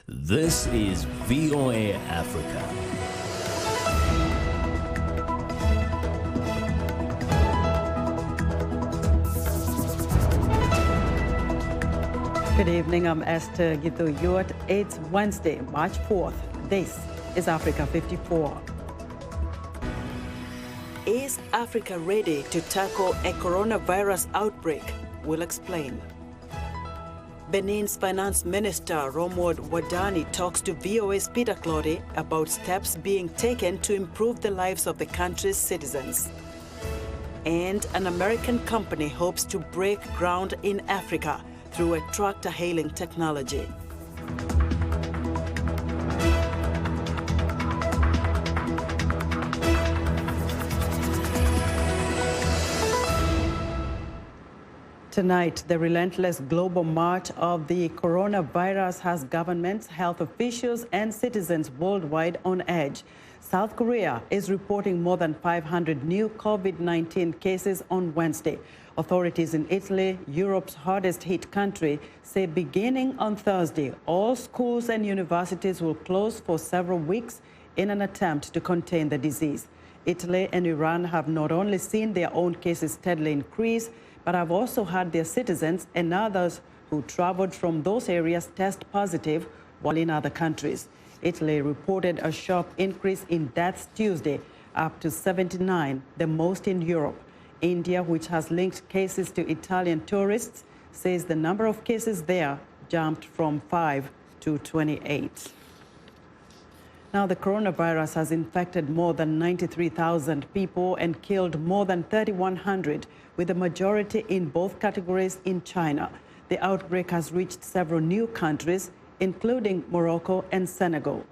This is VOA Africa. Good evening, I'm Esther Githui-Ewart. It's Wednesday, March 4th. This is Africa 54. Is Africa ready to tackle a coronavirus outbreak? We'll explain. Benin's Finance Minister Romward Wadani talks to VOA's Peter Claude about steps being taken to improve the lives of the country's citizens. And an American company hopes to break ground in Africa through a tractor-hailing technology. Tonight, the relentless global march of the coronavirus has governments, health officials, and citizens worldwide on edge. South Korea is reporting more than 500 new COVID-19 cases on Wednesday. Authorities in Italy, Europe's hardest-hit country, say beginning on Thursday, all schools and universities will close for several weeks in an attempt to contain the disease. Italy and Iran have not only seen their own cases steadily increase, but have also had their citizens and others who traveled from those areas test positive while in other countries. Italy reported a sharp increase in deaths Tuesday, up to 79, the most in Europe. India, which has linked cases to Italian tourists, says the number of cases there jumped from 5 to 28. Now, the coronavirus has infected more than 93,000 people and killed more than 3,100, with the majority in both categories in China. The outbreak has reached several new countries, including Morocco and Senegal.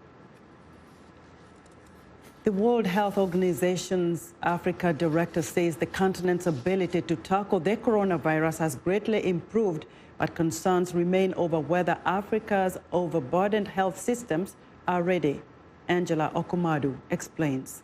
The World Health Organization's Africa director says the continent's ability to tackle the coronavirus has greatly improved, but concerns remain over whether Africa's overburdened health systems are ready. Angela Okumadu explains.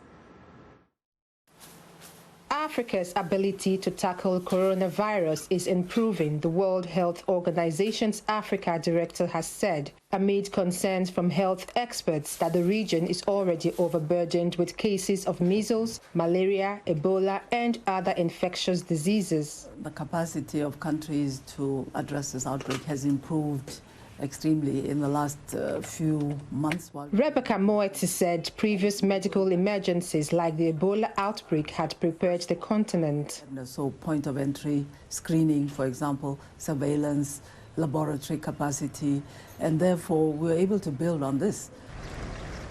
Africa's ability to tackle coronavirus is improving, the World Health Organization's Africa director has said, amid concerns from health experts that the region is already overburdened with cases of measles, malaria, Ebola, and other infectious diseases. The capacity of countries to address this outbreak has improved extremely in the last few months. Rebecca Moeti said previous medical emergencies like the Ebola outbreak had prepared the continent. So point of entry, screening, for example, surveillance, laboratory capacity, and therefore we're able to build on this.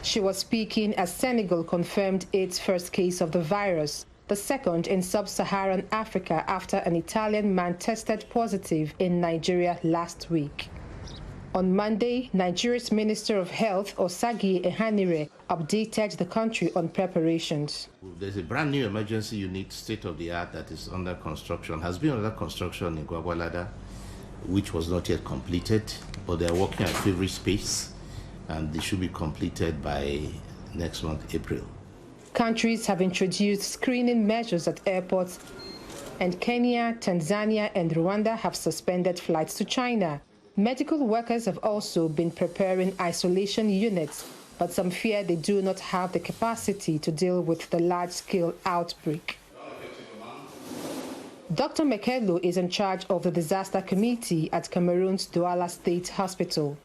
She was speaking as Senegal confirmed its first case of the virus, the second in sub-Saharan Africa after an Italian man tested positive in Nigeria last week. On Monday, Nigeria's Minister of Health, Osagi Ehanire, updated the country on preparations. There's a brand new emergency unit, state-of-the-art, that is under construction, has been under construction in Gwagwalada, which was not yet completed, but they're working at feverish pace, and they should be completed by next month, April. Countries have introduced screening measures at airports, and Kenya, Tanzania, and Rwanda have suspended flights to China. Medical workers have also been preparing isolation units, but some fear they do not have the capacity to deal with the large-scale outbreak. Dr. Mekelu is in charge of the disaster committee at Cameroon's Douala State Hospital.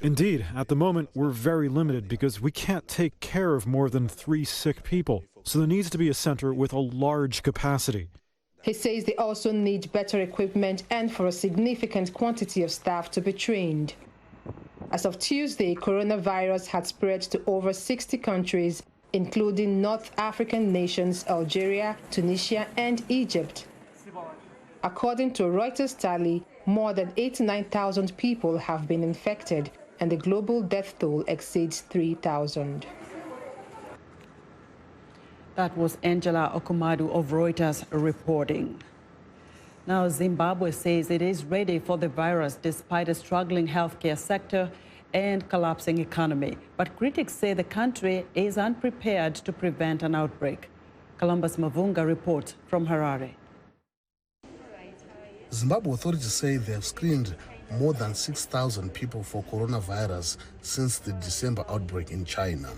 Indeed, at the moment, we're very limited because we can't take care of more than 3 sick people. So there needs to be a center with a large capacity. He says they also need better equipment and for a significant quantity of staff to be trained. As of Tuesday, coronavirus had spread to over 60 countries, including North African nations Algeria, Tunisia, and Egypt. According to Reuters tally, more than 89,000 people have been infected, and the global death toll exceeds 3,000. That was Angela Okumadu of Reuters reporting. Now, Zimbabwe says it is ready for the virus despite a struggling healthcare sector and collapsing economy. But critics say the country is unprepared to prevent an outbreak. Columbus Mavunga reports from Harare. Zimbabwe authorities say they have screened more than 6,000 people for coronavirus since the December outbreak in China.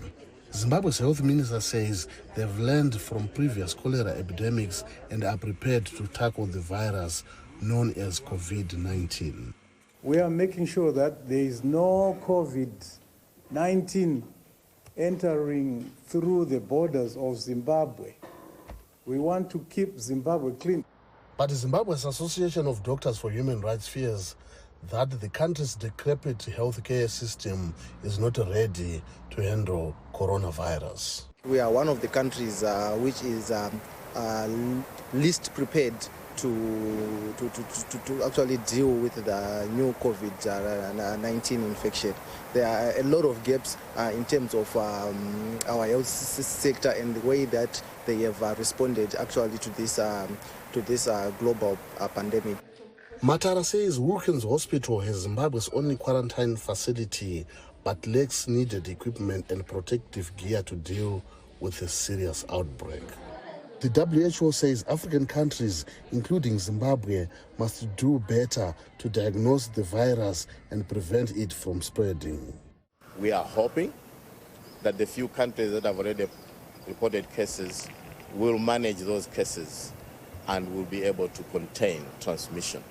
Zimbabwe's health minister says they've learned from previous cholera epidemics and are prepared to tackle the virus known as COVID-19. We are making sure that there is no COVID-19 entering through the borders of Zimbabwe. We want to keep Zimbabwe clean. But Zimbabwe's Association of Doctors for Human Rights fears that the country's decrepit healthcare system is not ready to handle coronavirus. We are one of the countries which is least prepared to actually deal with the new COVID-19 infection. There are a lot of gaps in terms of our health sector and the way that they have responded actually to this global pandemic. Matara says Wilkins Hospital has Zimbabwe's only quarantine facility but lacks needed equipment and protective gear to deal with a serious outbreak. The WHO says African countries, including Zimbabwe, must do better to diagnose the virus and prevent it from spreading. We are hoping that the few countries that have already reported cases will manage those cases and will be able to contain transmission.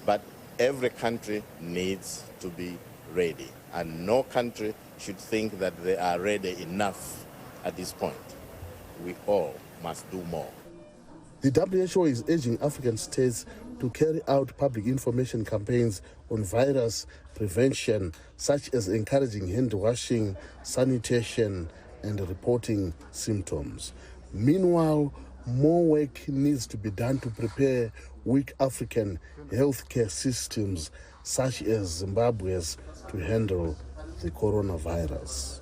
But every country needs to be ready, and no country should think that they are ready enough at this point. We all must do more. The WHO is urging African states to carry out public information campaigns on virus prevention, such as encouraging hand washing, sanitation, and reporting symptoms. Meanwhile, more work needs to be done to prepare weak African healthcare systems, such as Zimbabwe's, to handle the coronavirus.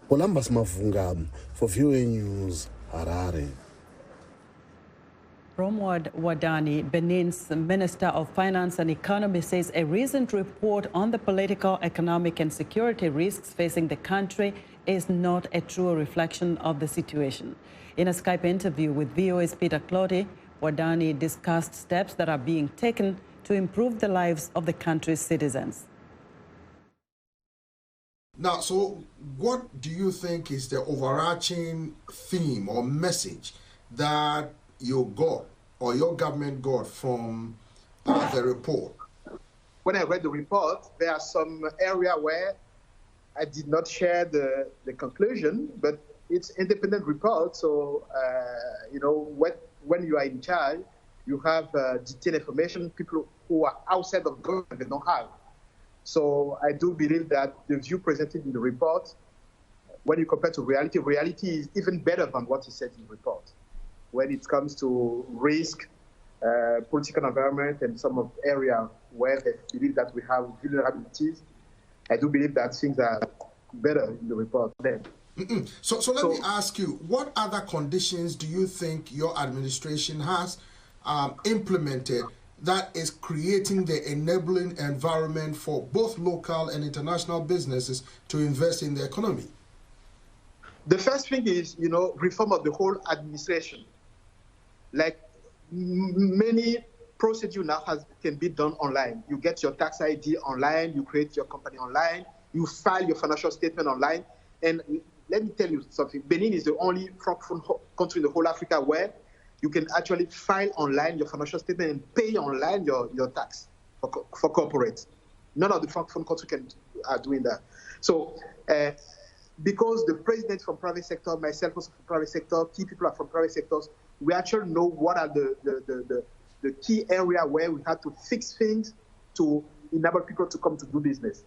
Columbus Mavunga for VOA News, Harare. From Wadani, Benin's Minister of Finance and Economy says a recent report on the political, economic and security risks facing the country is not a true reflection of the situation. In a Skype interview with VOA's Peter Clotty, Wadani discussed steps that are being taken to improve the lives of the country's citizens. Now, so what do you think is the overarching theme or message that you got or your government got from the report? When I read the report, there are some area where I did not share the conclusion, but it's independent report. So, when you are in charge, you have detailed information people who are outside of government, they don't have. So I do believe that the view presented in the report, when you compare to reality is even better than what is said in the report. When it comes to risk, political environment, and some of the area where they believe that we have vulnerabilities, I do believe that things are better in the report then. So let me ask you, what other conditions do you think your administration has implemented that is creating the enabling environment for both local and international businesses to invest in the economy? The first thing is, reform of the whole administration. Like many procedures now can be done online. You get your tax ID online, you create your company online, you file your financial statement online. And let me tell you something, Benin is the only francophone country in the whole Africa where you can actually file online your financial statement and pay online your tax for corporate. None of the francophone countries are doing that. So because the president from private sector, myself also from private sector, key people are from private sectors, we actually know what are the key area where we have to fix things to enable people to come to do business.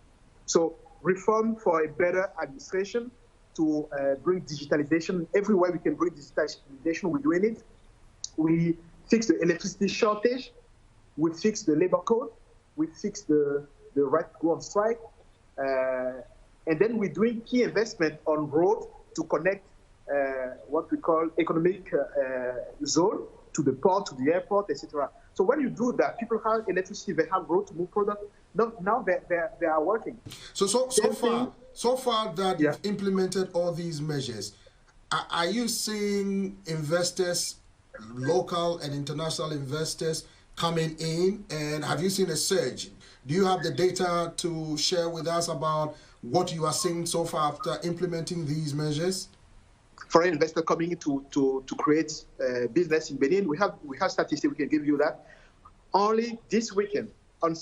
So reform for a better administration, to bring digitalization. Everywhere we can bring digitalization, we're doing it. We fix the electricity shortage, we fix the labor code, we fix the right to go on strike, and then we're doing key investment on road to connect what we call economic zone to the port, to the airport, etc. So when you do that, people have electricity, they have road to move product. Now they are working. So far that you've implemented all these measures, are you seeing investors, local and international investors, coming in, and have you seen a surge? Do you have the data to share with us about what you are seeing so far after implementing these measures? Foreign investor coming to create business in Benin, we have statistics, we can give you that. Only this weekend, on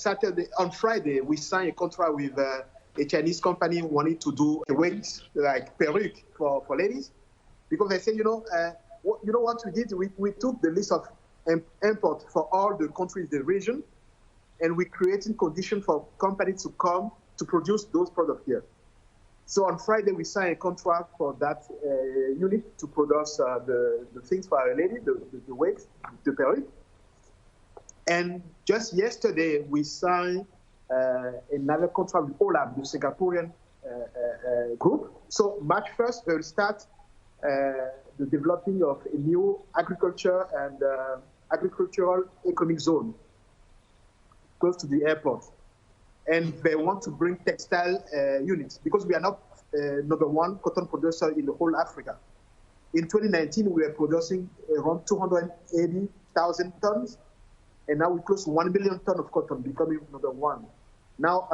Friday, we signed a contract with a Chinese company wanting to do wigs, like perruque for ladies, because they say, you know what we did? We took the list of import for all the countries in the region, and we created conditions for companies to come to produce those products here. So on Friday, we signed a contract for that unit to produce the things for our lady, the wigs, the perruque. And just yesterday, we signed another contract with Olam, the Singaporean group. So March 1st, they will start the developing of a new agriculture and agricultural economic zone close to the airport. And they want to bring textile units, because we are not number one cotton producer in the whole Africa. In 2019, we were producing around 280,000 tons, and now we close to 1 million tons of cotton, becoming number one. Now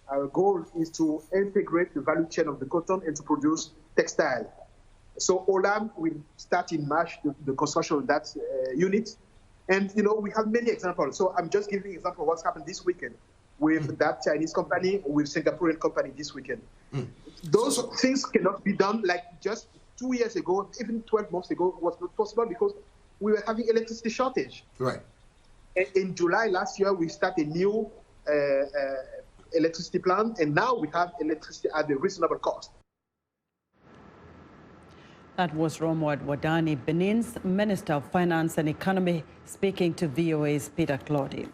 our goal is to integrate the value chain of the cotton and to produce textile. So Olam will start in March the construction of that unit. And we have many examples. So I'm just giving an example of what's happened this weekend with that Chinese company, with Singaporean company this weekend. Those things cannot be done like just 2 years ago, even 12 months ago was not possible because we were having electricity shortage. Right. In July last year, we started a new electricity plant, and now we have electricity at a reasonable cost. That was Romward Wadani, Benin's Minister of Finance and Economy, speaking to VOA's Peter Claudy.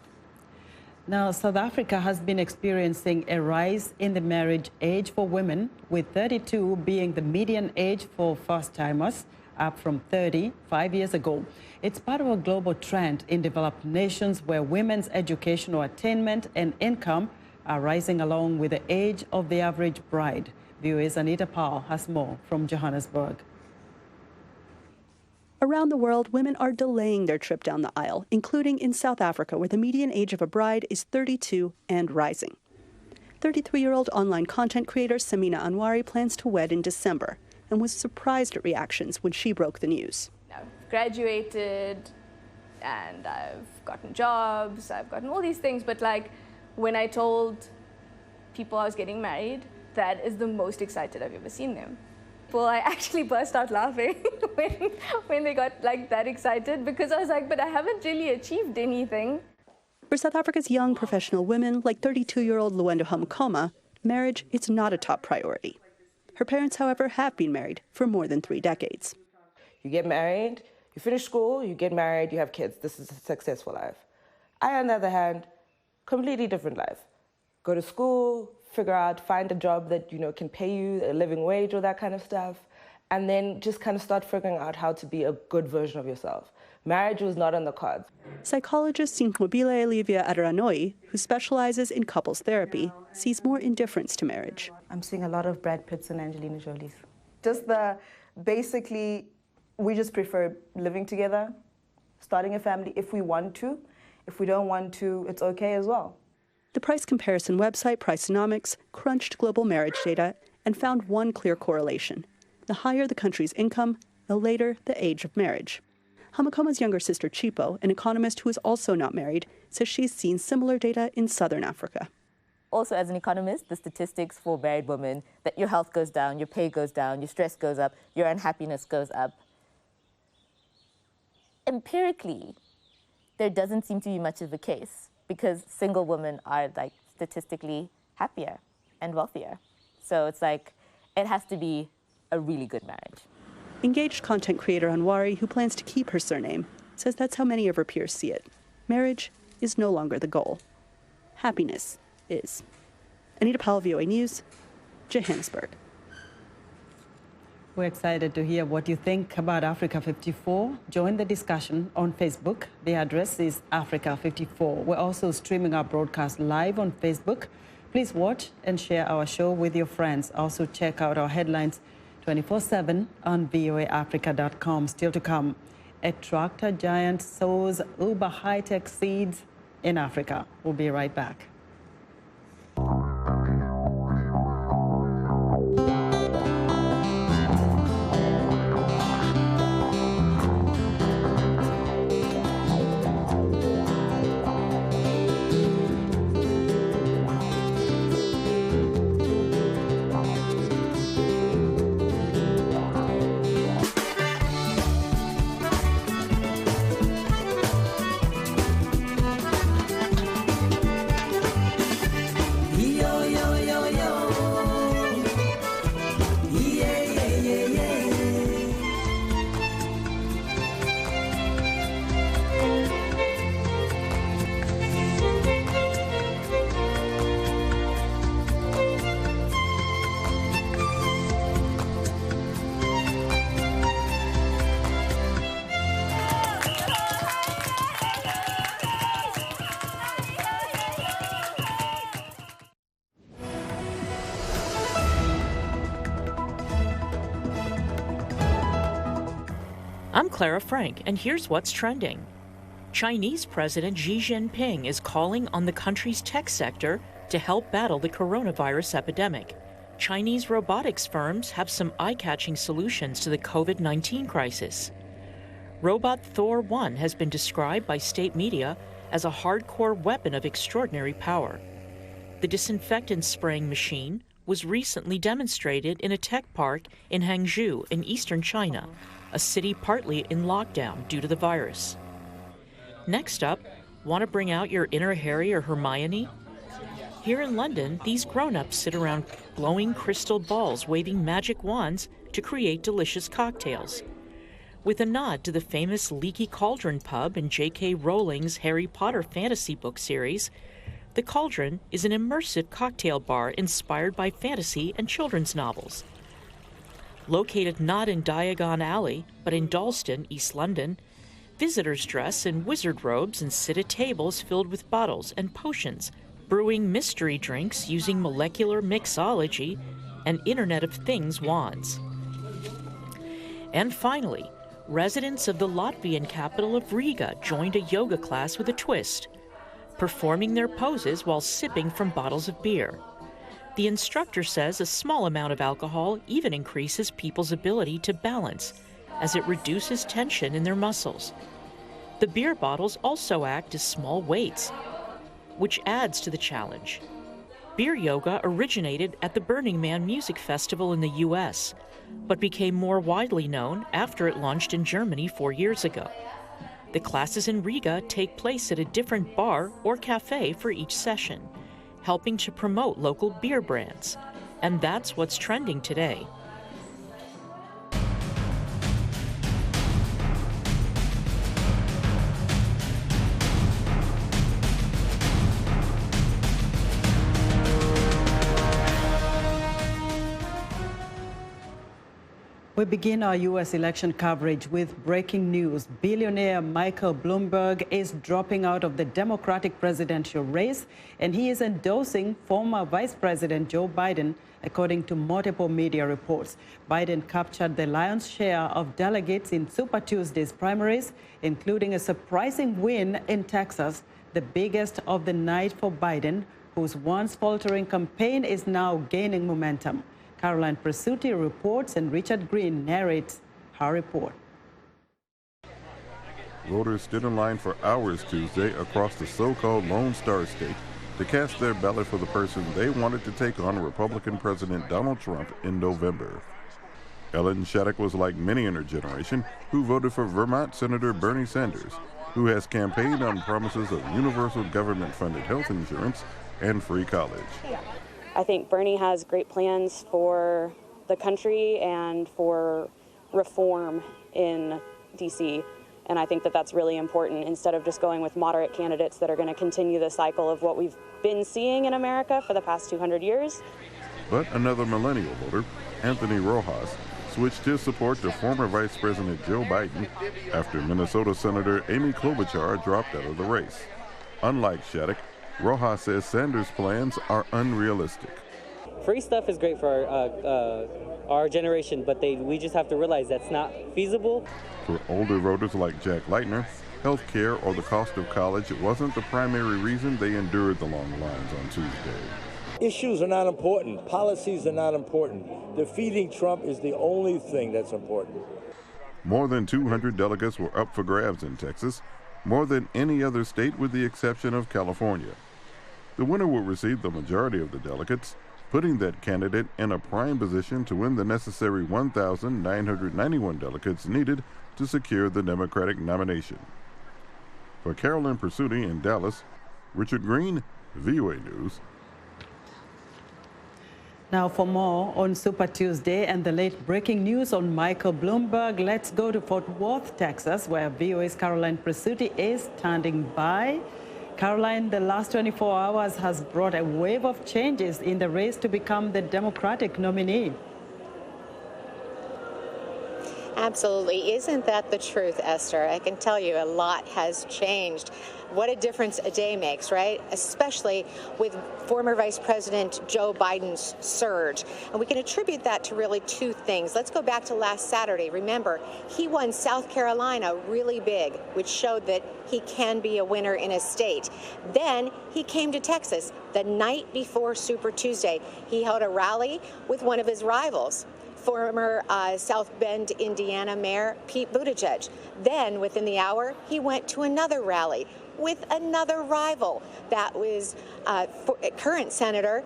Now, South Africa has been experiencing a rise in the marriage age for women, with 32 being the median age for first-timers, up from 30 5 years ago. It's part of a global trend in developed nations where women's educational attainment and income are rising along with the age of the average bride. VOA's Anita Powell has more from Johannesburg. Around the world, women are delaying their trip down the aisle, including in South Africa, where the median age of a bride is 32 and rising. 33-year-old online content creator Samina Anwari plans to wed in December and was surprised at reactions when she broke the news. I've graduated and I've gotten jobs, I've gotten all these things, but when I told people I was getting married, that is the most excited I've ever seen them. Well, I actually burst out laughing when they got that excited, because I was like, but I haven't really achieved anything. For South Africa's young professional women, like 32-year-old Luendo Hamukoma, marriage is not a top priority. Her parents, however, have been married for more than 3 decades. You get married, you finish school, you get married, you have kids. This is a successful life. I, on the other hand, completely different life. Go to school, figure out, find a job that, can pay you a living wage or that kind of stuff, and then just kind of start figuring out how to be a good version of yourself. Marriage was not on the cards. Psychologist Sinqobile Olivia Aderanoi, who specializes in couples therapy, sees more indifference to marriage. I'm seeing a lot of Brad Pitts and Angelina Jolie's. Basically, we just prefer living together, starting a family if we want to. If we don't want to, it's okay as well. The price comparison website Priceonomics crunched global marriage data and found one clear correlation. The higher the country's income, the later the age of marriage. Hamukoma's younger sister Chipo, an economist who is also not married, says she's seen similar data in southern Africa. Also, as an economist, the statistics for married women, that your health goes down, your pay goes down, your stress goes up, your unhappiness goes up. Empirically, there doesn't seem to be much of a case, because single women are statistically happier and wealthier. So it's it has to be a really good marriage. Engaged content creator Anwari, who plans to keep her surname, says that's how many of her peers see it. Marriage is no longer the goal. Happiness is. Anita Powell, VOA News, Johannesburg. We're excited to hear what you think about Africa 54. Join the discussion on Facebook. The address is Africa 54. We're also streaming our broadcast live on Facebook. Please watch and share our show with your friends. Also check out our headlines 24/7 on voaafrica.com. Still to come, A tractor giant sows uber high-tech seeds in Africa. We'll be right back. I'm Clara Frank, and here's what's trending. Chinese President Xi Jinping is calling on the country's tech sector to help battle the coronavirus epidemic. Chinese robotics firms have some eye-catching solutions to the COVID-19 crisis. Robot Thor 1 has been described by state media as a hardcore weapon of extraordinary power. The disinfectant spraying machine was recently demonstrated in a tech park in Hangzhou in eastern China, a city partly in lockdown due to the virus. Next up, want to bring out your inner Harry or Hermione? Here in London, these grown-ups sit around glowing crystal balls waving magic wands to create delicious cocktails. With a nod to the famous Leaky Cauldron pub in J.K. Rowling's Harry Potter fantasy book series, the Cauldron is an immersive cocktail bar inspired by fantasy and children's novels. Located not in Diagon Alley, but in Dalston, East London, visitors dress in wizard robes and sit at tables filled with bottles and potions, brewing mystery drinks using molecular mixology and Internet of Things wands. And finally, residents of the Latvian capital of Riga joined a yoga class with a twist, performing their poses while sipping from bottles of beer. The instructor says a small amount of alcohol even increases people's ability to balance, as it reduces tension in their muscles. The beer bottles also act as small weights, which adds to the challenge. Beer yoga originated at the Burning Man Music Festival in the U.S., but became more widely known after it launched in Germany 4 years ago. The classes in Riga take place at a different bar or cafe for each session, helping to promote local beer brands. And that's what's trending today. We begin our U.S. election coverage with breaking news. Billionaire Michael Bloomberg is dropping out of the Democratic presidential race, and he is endorsing former Vice President Joe Biden, according to multiple media reports. Biden captured the lion's share of delegates in Super Tuesday's primaries, including a surprising win in Texas, the biggest of the night for Biden, whose once faltering campaign is now gaining momentum. Caroline Presutti reports, and Richard Green narrates her report. Voters stood in line for hours Tuesday across the so-called Lone Star State to cast their ballot for the person they wanted to take on Republican President Donald Trump in November. Ellen Shattuck was like many in her generation who voted for Vermont Senator Bernie Sanders, who has campaigned on promises of universal government-funded health insurance and free college. I think Bernie has great plans for the country and for reform in D.C., and I think that that's really important instead of just going with moderate candidates that are going to continue the cycle of what we've been seeing in America for the past 200 years. But another millennial voter, Anthony Rojas, switched his support to former Vice President Joe Biden after Minnesota Senator Amy Klobuchar dropped out of the race. Unlike Shattuck, Rojas says Sanders' plans are unrealistic. Free stuff is great for our generation, but we just have to realize that's not feasible. For older voters like Jack Leitner, health care or the cost of college wasn't the primary reason they endured the long lines on Tuesday. Issues are not important. Policies are not important. Defeating Trump is the only thing that's important. More than 200 delegates were up for grabs in Texas, more than any other state with the exception of California. The winner will receive the majority of the delegates, putting that candidate in a prime position to win the necessary 1,991 delegates needed to secure the Democratic nomination. For Carolyn Pursuti in Dallas, Richard Green, VOA News. Now for more on Super Tuesday and the late breaking news on Michael Bloomberg, let's go to Fort Worth, Texas, where VOA's Caroline Pursuti is standing by. Caroline, the last 24 hours has brought a wave of changes in the race to become the Democratic nominee. Absolutely. Isn't that the truth, Esther? I can tell you a lot has changed. What a difference a day makes, right? Especially with former Vice President Joe Biden's surge. And we can attribute that to really two things. Let's go back to last Saturday. Remember, he won South Carolina really big, which showed that he can be a winner in a state. Then he came to Texas the night before Super Tuesday. He held a rally with one of his rivals, former South Bend, Indiana Mayor Pete Buttigieg. Then, within the hour, he went to another rally with another rival. That was current Senator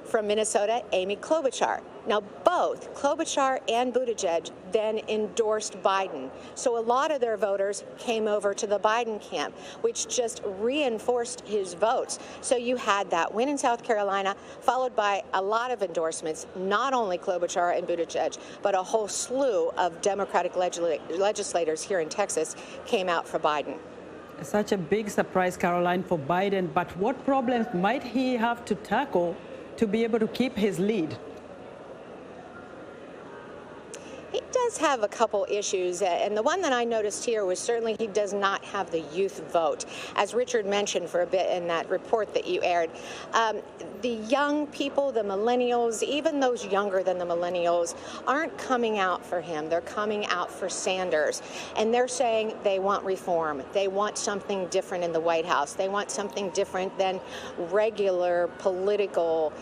from Minnesota, Amy Klobuchar. Now, both Klobuchar and Buttigieg then endorsed Biden. So a lot of their voters came over to the Biden camp, which just reinforced his votes. So you had that win in South Carolina, followed by a lot of endorsements, not only Klobuchar and Buttigieg, but a whole slew of Democratic legislators here in Texas came out for Biden. Such a big surprise, Caroline, for Biden. But what problems might he have to tackle to be able to keep his lead? He does have a couple issues, and the one that I noticed here was certainly he does not have the youth vote. As Richard mentioned for a bit in that report that you aired, the young people, the millennials, even those younger than the millennials, aren't coming out for him. They're coming out for Sanders, and they're saying they want reform. They want something different in the White House. They want something different than regular political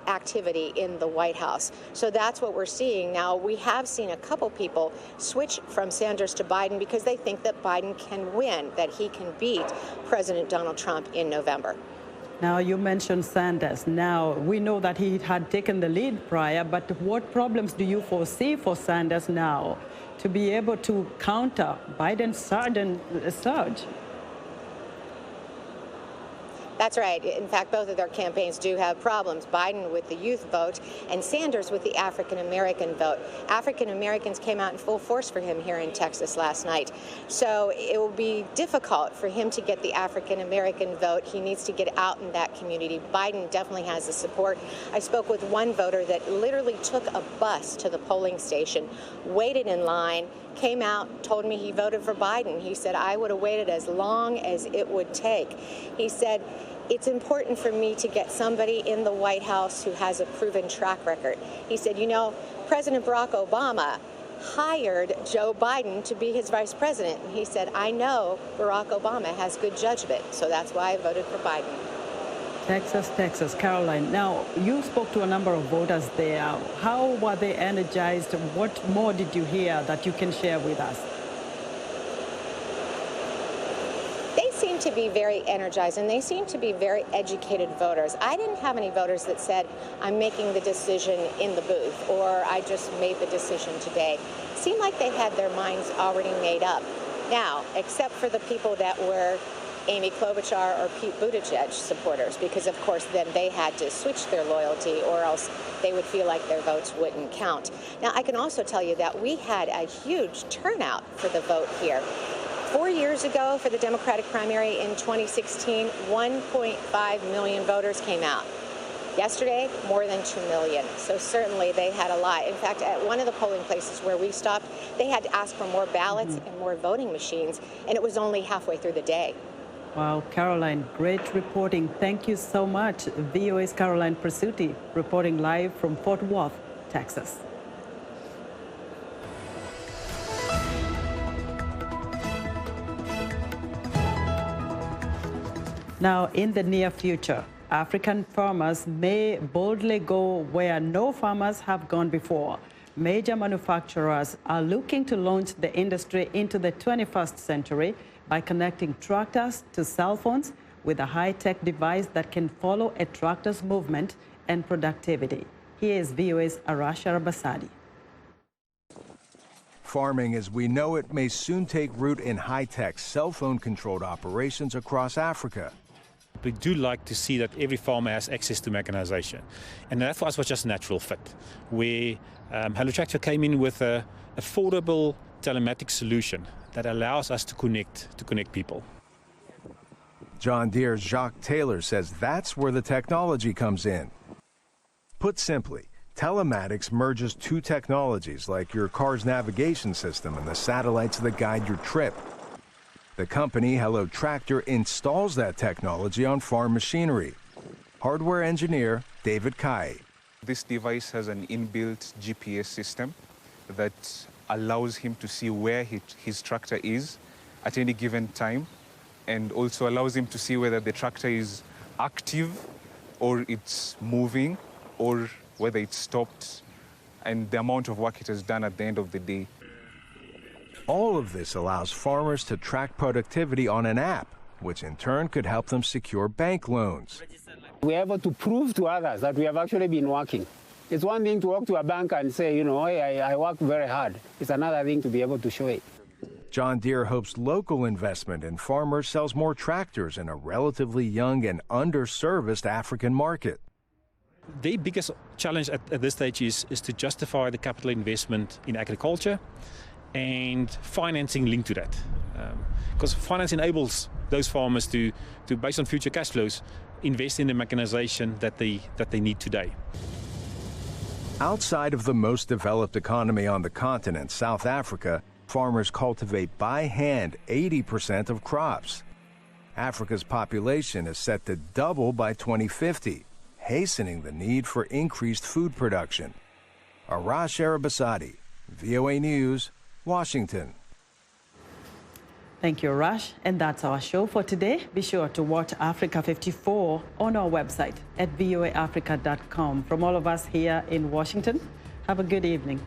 activity in the White House. So that's what we're seeing now. We have seen a couple people switch from Sanders to Biden because they think that Biden can win, that he can beat President Donald Trump in November. Now, you mentioned Sanders. Now, we know that he had taken the lead prior, but what problems do you foresee for Sanders now to be able to counter Biden's sudden surge? That's right. In fact, both of their campaigns do have problems. Biden with the youth vote and Sanders with the African-American vote. African-Americans came out in full force for him here in Texas last night. So it will be difficult for him to get the African-American vote. He needs to get out in that community. Biden definitely has the support. I spoke with one voter that literally took a bus to the polling station, waited in line, came out, told me he voted for Biden. He said, I would have waited as long as it would take. He said, it's important for me to get somebody in the White House who has a proven track record. He said, you know, President Barack Obama hired Joe Biden to be his vice president. And he said, I know Barack Obama has good judgment, so that's why I voted for Biden. Texas, Caroline. Now, you spoke to a number of voters there. How were they energized? What more did you hear that you can share with us? They seem to be very energized, and they seem to be very educated voters. I didn't have any voters that said, I'm making the decision in the booth, or I just made the decision today. It seemed like they had their minds already made up. Now, except for the people that were Amy Klobuchar or Pete Buttigieg supporters, because of course then they had to switch their loyalty or else they would feel like their votes wouldn't count. Now, I can also tell you that we had a huge turnout for the vote here. 4 years ago for the Democratic primary in 2016, 1.5 million voters came out. Yesterday, more than 2 million. So certainly they had a lot. In fact, at one of the polling places where we stopped, they had to ask for more ballots and more voting machines, and it was only halfway through the day. Wow, Caroline, great reporting. Thank you so much. VOA's Caroline Presutti reporting live from Fort Worth, Texas. Now, in the near future, African farmers may boldly go where no farmers have gone before. Major manufacturers are looking to launch the industry into the 21st century by connecting tractors to cell phones with a high-tech device that can follow a tractor's movement and productivity. Here is VOA's Arash Arabasadi. Farming as we know it may soon take root in high-tech cell phone-controlled operations across Africa. We do like to see that every farmer has access to mechanization. And that for us was just a natural fit, where Hello Tractor came in with an affordable telematics solution that allows us to connect people. John Deere's Jacques Taylor says that's where the technology comes in. Put simply, telematics merges two technologies like your car's navigation system and the satellites that guide your trip. The company, Hello Tractor, installs that technology on farm machinery. Hardware engineer David Kai. This device has an inbuilt GPS system that allows him to see where his tractor is at any given time, and also allows him to see whether the tractor is active or it's moving or whether it's stopped, and the amount of work it has done at the end of the day. All of this allows farmers to track productivity on an app, which in turn could help them secure bank loans. We're able to prove to others that we have actually been working. It's one thing to walk to a bank and say, you know, hey, I work very hard. It's another thing to be able to show it. John Deere hopes local investment in farmers sells more tractors in a relatively young and underserviced African market. The biggest challenge at this stage is to justify the capital investment in agriculture and financing linked to that. Because finance enables those farmers to, based on future cash flows, invest in the mechanization that they need today. Outside of the most developed economy on the continent, South Africa, farmers cultivate by hand 80% of crops. Africa's population is set to double by 2050, hastening the need for increased food production. Arash Arabasadi, VOA News, Washington. Thank you, Arash. And that's our show for today. Be sure to watch Africa 54 on our website at voaafrica.com. From all of us here in Washington, have a good evening.